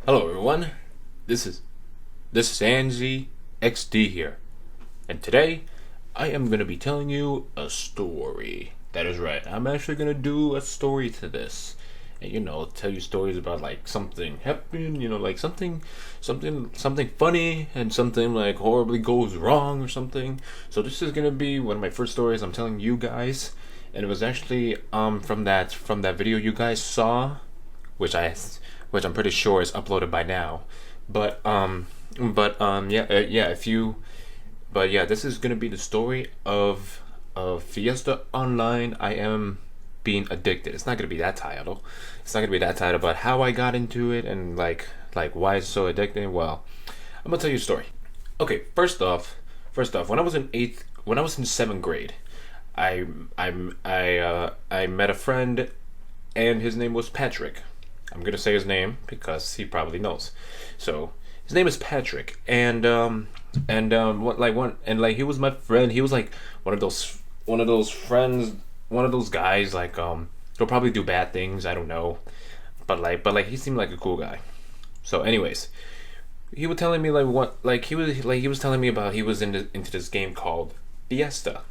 Hello everyone, this is Angie XD here, and today I am going to be telling you a story. That is right, I'm actually going to do a story to this, and tell you stories about like something happened, like something funny, and something like horribly goes wrong or something. So this is going to be one of my first stories I'm telling you guys, and it was actually from that video you guys saw, which I'm pretty sure is uploaded by now. Yeah, if you, but yeah, this is gonna be the story of Fiesta Online. I am being addicted. It's not gonna be that title. It's not gonna be that title, but how I got into it and like why it's so addicting. Well, I'm gonna tell you a story. Okay, first off, when I was in seventh grade, I met a friend, and his name was Patrick. I'm gonna say his name because he probably knows. So his name is Patrick, he was my friend. He was like one of those friends, one of those guys he'll probably do bad things. I don't know, but he seemed like a cool guy. So anyways, he was telling me he was telling me about he was into this game called Fiesta,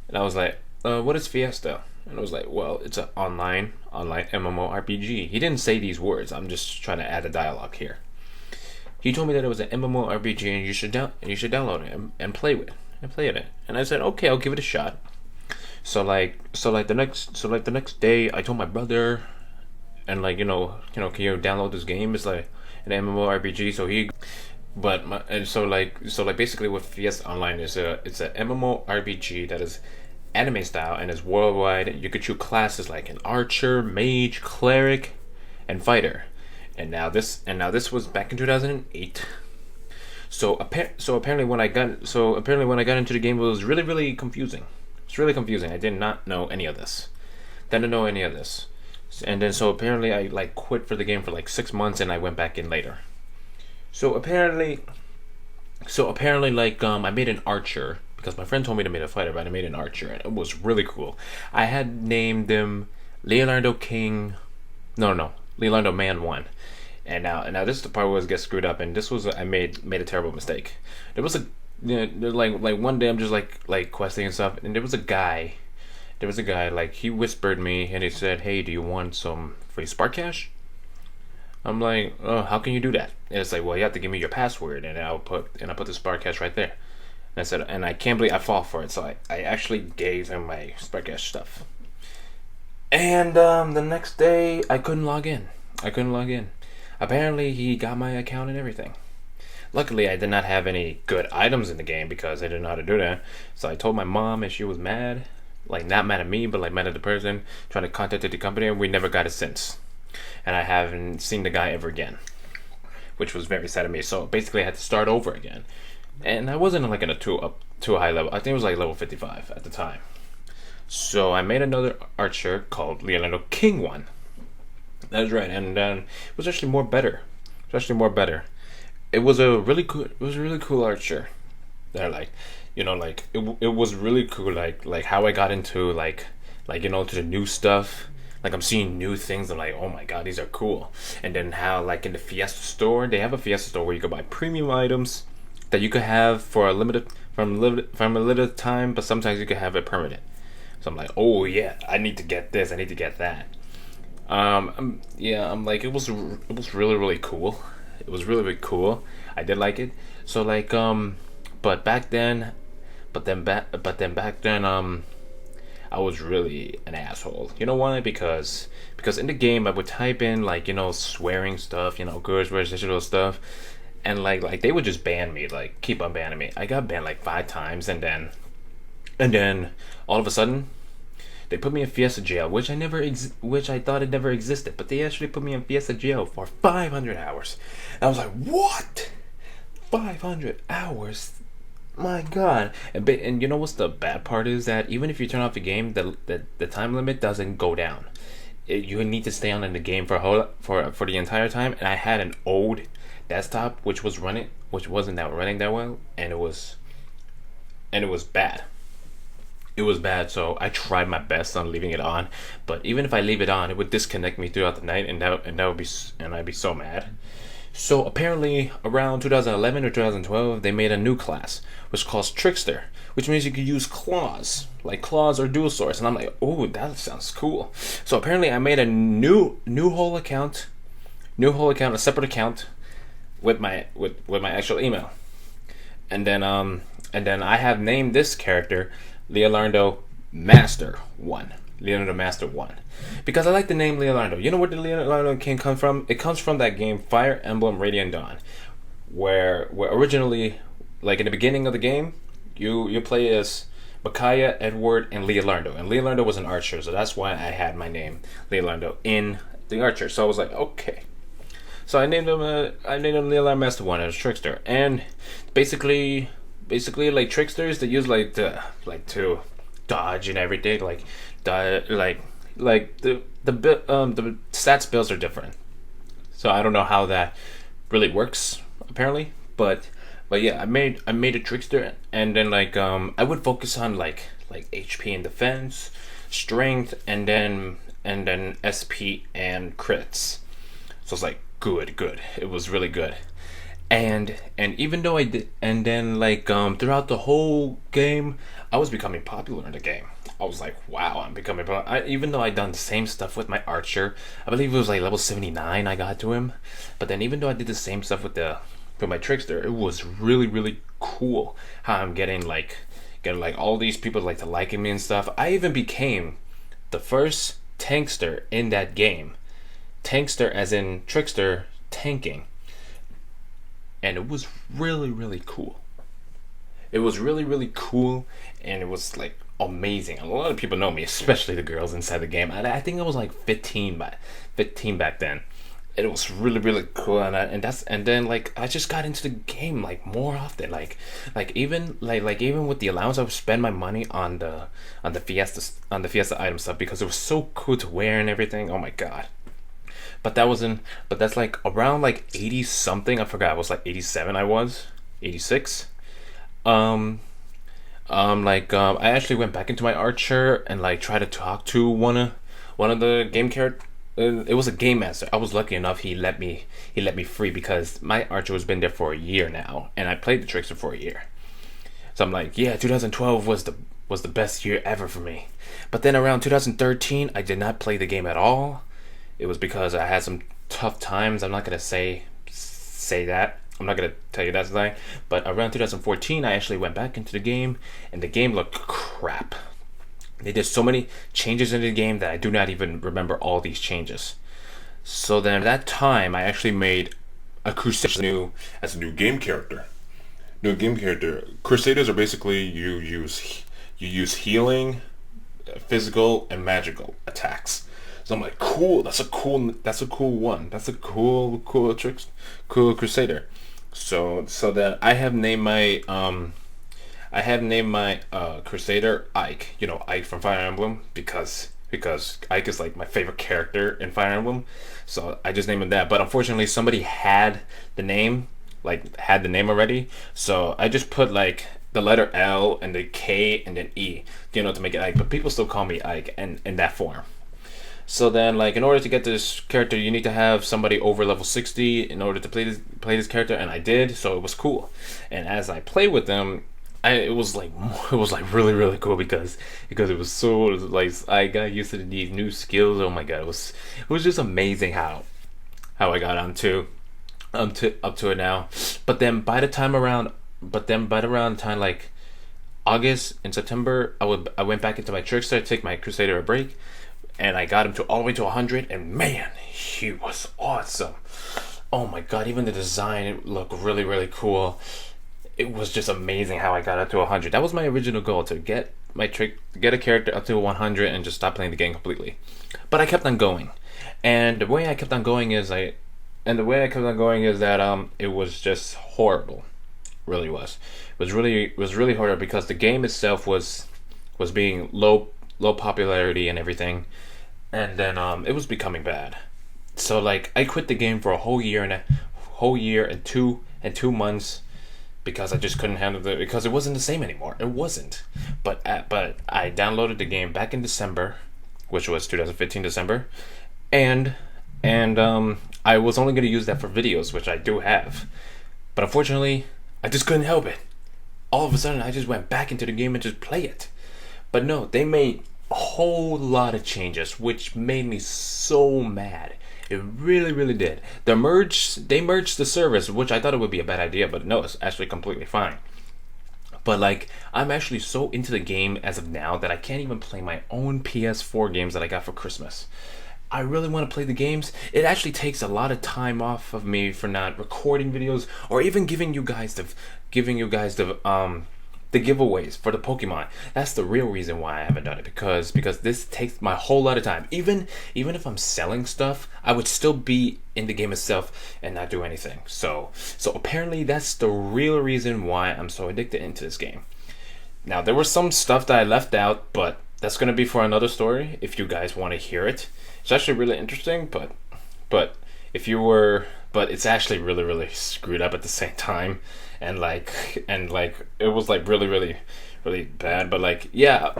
and I was like, what is Fiesta? And I was like, well, it's an online MMORPG. He didn't say these words. I'm just trying to add a dialogue here. He told me that it was an MMORPG and you should download it and play with it and play it. And I said, okay, I'll give it a shot. The next day, I told my brother, and can you download this game? It's like an MMORPG. Basically, what Fiesta Online is, it's an MMORPG that is anime style and is worldwide. You could choose classes like an archer, mage, cleric, and fighter. And now this was back in 2008. Apparently when I got into the game, it was really confusing. It's really confusing. I did not know any of this. Didn't know any of this. And then so apparently I quit for the game for 6 months, and I went back in later. So apparently I made an archer because my friend told me to make a fighter, but I made an archer, and it was really cool. I had named him Leonardo King. No, Leonardo Man 1. And now this is the part where it gets screwed up, and this was I made a terrible mistake. There was one day I'm just questing and stuff, and there was a guy he whispered me and he said, "Hey, do you want some free Spark Cash?" I'm like, "Oh, how can you do that?" And it's like, "Well, you have to give me your password, and I put the Spark Cash right there." And I said, and I can't believe I fall for it. So I actually gave him my Spark Cash stuff. And the next day, I couldn't log in. Apparently, he got my account and everything. Luckily, I did not have any good items in the game because I didn't know how to do that. So I told my mom, and she was mad. Not mad at me, but mad at the person trying to contact the company, and we never got it since. And I haven't seen the guy ever again, which was very sad to me. So basically, I had to start over again. And I wasn't in a too high level. I think it was level 55 at the time. So I made another archer called Leonardo King 1. That's right, and it was actually more better. It was a really cool archer. That it was really cool. How I got into to the new stuff. I'm seeing new things. I'm like, oh my god, these are cool. And then how in the Fiesta store, they have a Fiesta store where you can buy premium items that you could have for a limited time, but sometimes you could have it permanent. So I'm like, oh yeah, I need to get this, I need to get that. It was really cool. It was really cool. I did like it. So but back then, I was really an asshole. You know why? Because in the game I would type in swearing stuff, curse words, digital stuff, and they would just ban me, keep on banning me. I got banned 5 times, and then all of a sudden they put me in Fiesta jail, which I thought it never existed, but they actually put me in Fiesta jail for 500 hours. And I was like, what? 500 hours? My god. And you know what's the bad part is that even if you turn off the game, the time limit doesn't go down. You need to stay on in the game for the entire time. And I had an old desktop which wasn't running that well, and it was bad. It was bad, so I tried my best on leaving it on. But even if I leave it on, it would disconnect me throughout the night, and that would be and I'd be so mad. So apparently, around 2011 or 2012, they made a new class, which calls Trickster, which means you can use claws, like claws or dual swords. And I'm like, oh, that sounds cool. So apparently, I made a new whole account, a separate account with my actual email, and then I have named this character Leonardo Master One. Leonardo Master One, because I like the name Leonardo. You know where the Leonardo King come from? It comes from that game Fire Emblem Radiant Dawn, where originally, like in the beginning of the game, you play as Micaiah, Edward, and Leonardo. And Leonardo was an archer, so that's why I had my name Leonardo in the archer. So I was like, okay. So I named him Leonardo Master One as Trickster, and basically like tricksters, they use to dodge and everything, the stats bills are different. So I don't know how that really works apparently, but yeah, I made a trickster, and then I would focus on like HP and defense, strength, and then SP and crits. So it's like good. It was really good. And even though I did, and then throughout the whole game, I was becoming popular in the game. I was like, wow, I'm becoming popular. Even though I done the same stuff with my archer, I believe it was like level 79 I got to him. But then even though I did the same stuff with my trickster, it was really cool how I'm getting all these people to liking me and stuff. I even became the first tankster in that game. Tankster as in trickster tanking. And it was really cool. It was really cool, and it was like amazing. A lot of people know me, especially the girls inside the game. I think I was like 15 back then. It was really cool, and then I just got into the game more often. Even with the allowance, I would spend my money on the Fiesta item stuff because it was so cool to wear and everything. Oh my god. But that's around 80 something. I forgot. It was 87. I was 86. I actually went back into my archer and tried to talk to one of the game characters. It was a game master. I was lucky enough he let me free because my archer has been there for a year now, and I played the trickster for a year. So I'm like, yeah, 2012 was the best year ever for me. But then around 2013, I did not play the game at all. It was because I had some tough times. I'm not gonna say that. I'm not gonna tell you that today. But around 2014, I actually went back into the game, and the game looked crap. They did so many changes in the game that I do not even remember all these changes. So then at that time, I actually made a Crusader as a new game character. Crusaders are basically you use healing, physical, and magical attacks. So I'm like, cool. That's a cool one. That's a cool Crusader. So then I have named my Crusader Ike. You know, Ike from Fire Emblem because Ike is my favorite character in Fire Emblem. So I just named him that. But unfortunately, somebody had the name already. So I just put the letter L and the K and then E, to make it Ike. But people still call me Ike in that form. So then, in order to get this character, you need to have somebody over level 60 in order to play this character, and I did, so it was cool. And as I played with them, it was really cool because it was so I got used to these new skills. Oh my god, it was just amazing how I got up to it now. But then by the time August and September, I went back into my trickster, take my Crusader a break. And I got him all the way to 100, and man, he was awesome. Oh my god, even the design looked really cool. It was just amazing how I got up to 100. That was my original goal, to get a character up to 100 and just stop playing the game completely. But I kept on going. And the way I kept on going is that it was just horrible. Really was. It was really horrible because the game itself was being low popularity and everything, and then it was becoming bad. So I quit the game for a whole year and 2 months, because I just couldn't handle it because it wasn't the same anymore. It wasn't. But I downloaded the game back in December, which was 2015 December, and I was only going to use that for videos, which I do have. But unfortunately, I just couldn't help it. All of a sudden, I just went back into the game and just play it. But no, they made a whole lot of changes, which made me so mad. It really, really did. They merged the servers, which I thought it would be a bad idea, but no, it's actually completely fine. But like, I'm actually so into the game as of now that I can't even play my own PS4 games that I got for Christmas. I really want to play the games. It actually takes a lot of time off of me for not recording videos or even giving you guys the giveaways for the Pokemon. That's the real reason why I haven't done it, because this takes my whole lot of time. Even if I'm selling stuff, I would still be in the game itself and not do anything. So apparently that's the real reason why I'm so addicted into this game. Now, there was some stuff that I left out, but that's gonna be for another story if you guys want to hear it. It's actually really interesting, but it's actually really, really screwed up at the same time, and like it was like really, really, really bad. But yeah,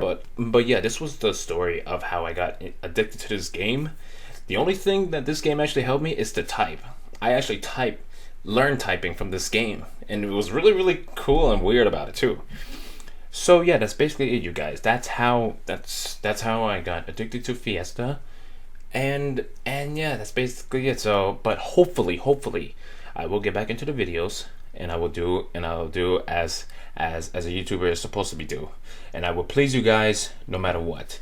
this was the story of how I got addicted to this game. The only thing that this game actually helped me is to type. I actually learned typing from this game, and it was really, really cool and weird about it too. So yeah, that's basically it, you guys. That's how I got addicted to Fiesta. And yeah, that's basically it. So, but hopefully I will get back into the videos, and I'll do as a YouTuber is supposed to be do, and I will please you guys no matter what.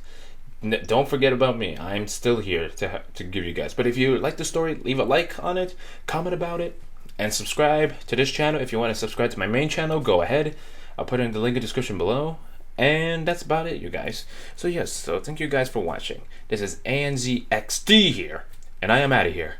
Don't forget about me. I'm still here to give you guys. But if you like the story, leave a like on it, comment about it, and subscribe to this channel. If you want to subscribe to my main channel, go ahead. I'll put it in the link in the description below. And that's about it, you guys. So yes, so thank you guys for watching. This is ANZXD here, and I am out of here.